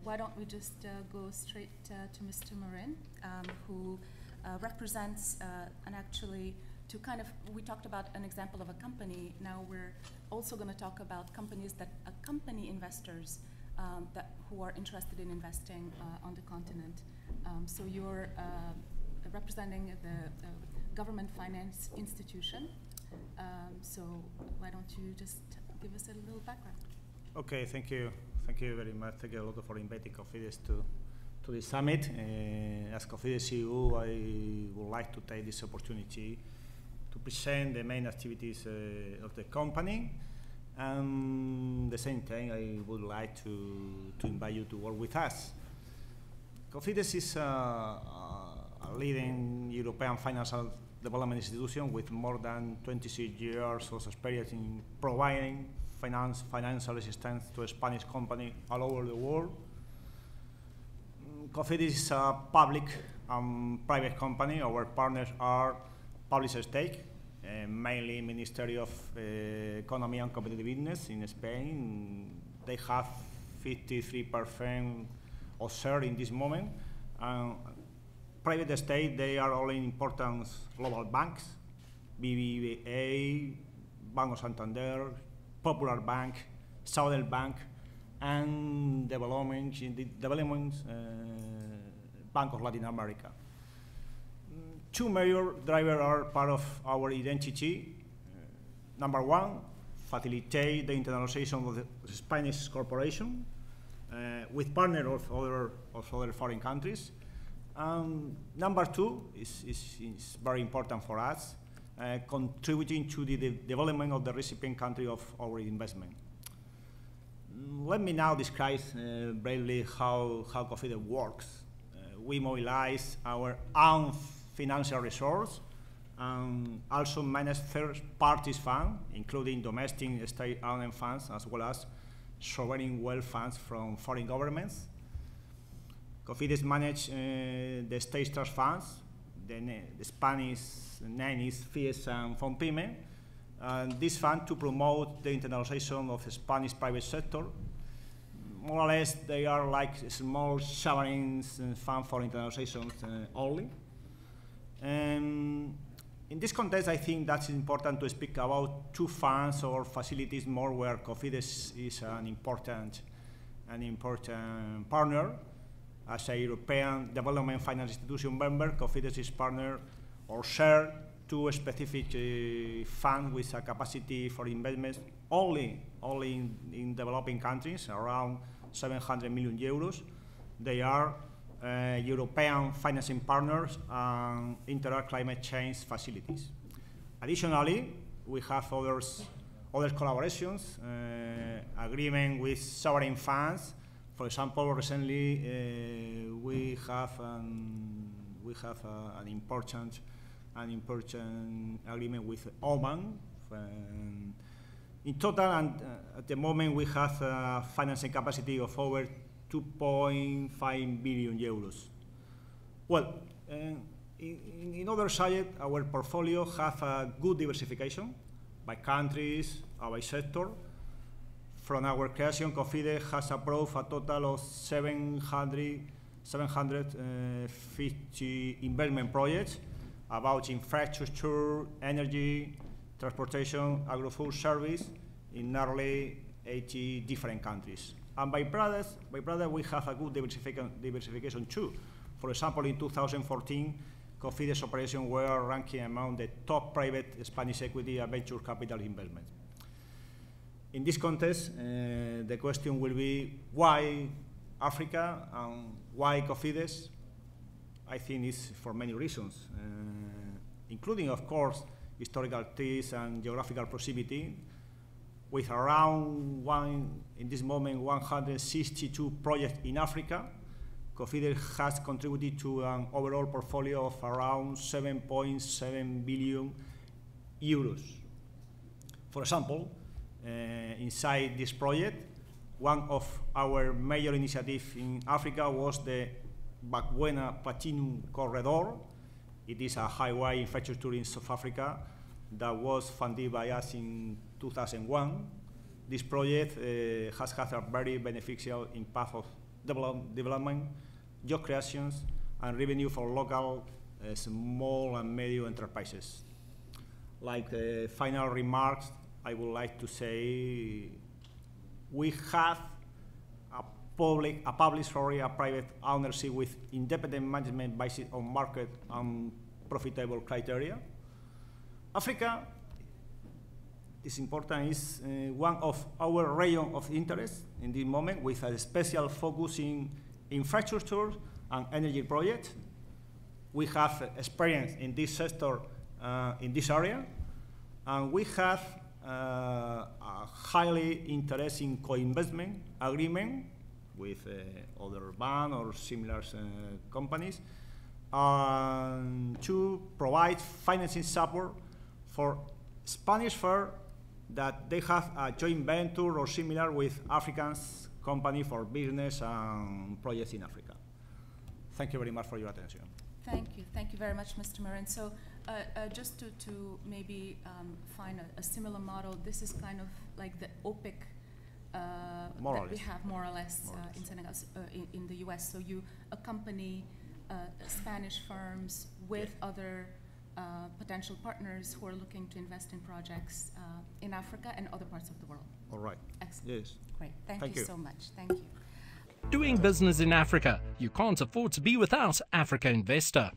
Why don't we just go straight to Mr. Marin, who represents and actually to kind of, we talked about an example of a company. Now we're also going to talk about companies that accompany investors who are interested in investing on the continent. So you're representing the government finance institution. So why don't you just give us a little background? Okay, thank you. Thank you very much. Thank you a lot for inviting CONFIDES to this summit. As CONFIDES CEO, I would like to take this opportunity to present the main activities of the company. And at the same time, I would like to invite you to work with us. CONFIDES is a leading European financial development institution with more than 26 years of experience in providing financial assistance to a Spanish company all over the world. CONFIDES is a public and private company. Our partners are public stake, mainly Ministry of Economy and Competitiveness in Spain. They have 53% of share in this moment. Private state, they are all important global banks, BBVA, Banco Santander, Popular Bank, Southern Bank, and development Bank of Latin America. Two major drivers are part of our identity. Number one, facilitate the internationalization of the Spanish corporation with partners of other foreign countries. Number two is very important for us, contributing to the development of the recipient country of our investment. Let me now describe briefly how CONFIDES works. We mobilize our own financial resources and also manage third parties funds, including domestic state-owned funds as well as sovereign wealth funds from foreign governments. CONFIDES manage the state trust funds. The Spanish name is FIES and FONPYME. This fund to promote the internationalization of the Spanish private sector. More or less, they are like small sovereign fund for internationalization only. In this context, I think that's important to speak about two funds or facilities more where CONFIDES is an important partner. As a European Development Finance Institution member, CONFIDES is partner or share to a specific fund with a capacity for investments only in developing countries, around 700 million euros. They are European financing partners and inter climate change facilities. Additionally, we have other collaborations, agreement with sovereign funds. For example, recently we have an important agreement with Oman. In total, and at the moment, we have a financing capacity of over 2.5 billion euros. Well, in other side, our portfolio have a good diversification by countries or by sector. From our creation, CONFIDES has approved a total of 750 investment projects about infrastructure, energy, transportation, agro-food service in nearly 80 different countries. And by products, we have a good diversification too. For example, in 2014, CONFIDES operations were ranking among the top private Spanish equity and venture capital investments. In this context, the question will be why Africa and why CONFIDES? I think it's for many reasons, including, of course, historical ties and geographical proximity. With around in this moment, 162 projects in Africa, CONFIDES has contributed to an overall portfolio of around 7.7 billion euros. For example, inside this project, one of our major initiatives in Africa was the Bakwena Platinum Corridor. It is a highway infrastructure in South Africa that was funded by us in 2001. This project has had a very beneficial impact development, job creations, and revenue for local small and medium enterprises. Like final remarks, I would like to say we have a private ownership with independent management based on market and profitable criteria. Africa is important, is one of our region of interest in this moment, with a special focus in infrastructure and energy projects. We have experience in this sector, in this area, and we have a highly interesting co-investment agreement with other banks or similar companies to provide financing support for Spanish firms that they have a joint venture or similar with African company for business and projects in Africa. Thank you very much for your attention. Thank you very much, Mr. Marin. So just to maybe find a similar model, this is kind of like the OPIC that we have more or less in Senegal, in the US. So you accompany Spanish firms with other potential partners who are looking to invest in projects in Africa and other parts of the world. All right. Excellent. Yes. Great. Thank you so much. Thank you. Doing business in Africa. You can't afford to be without Africa Investor.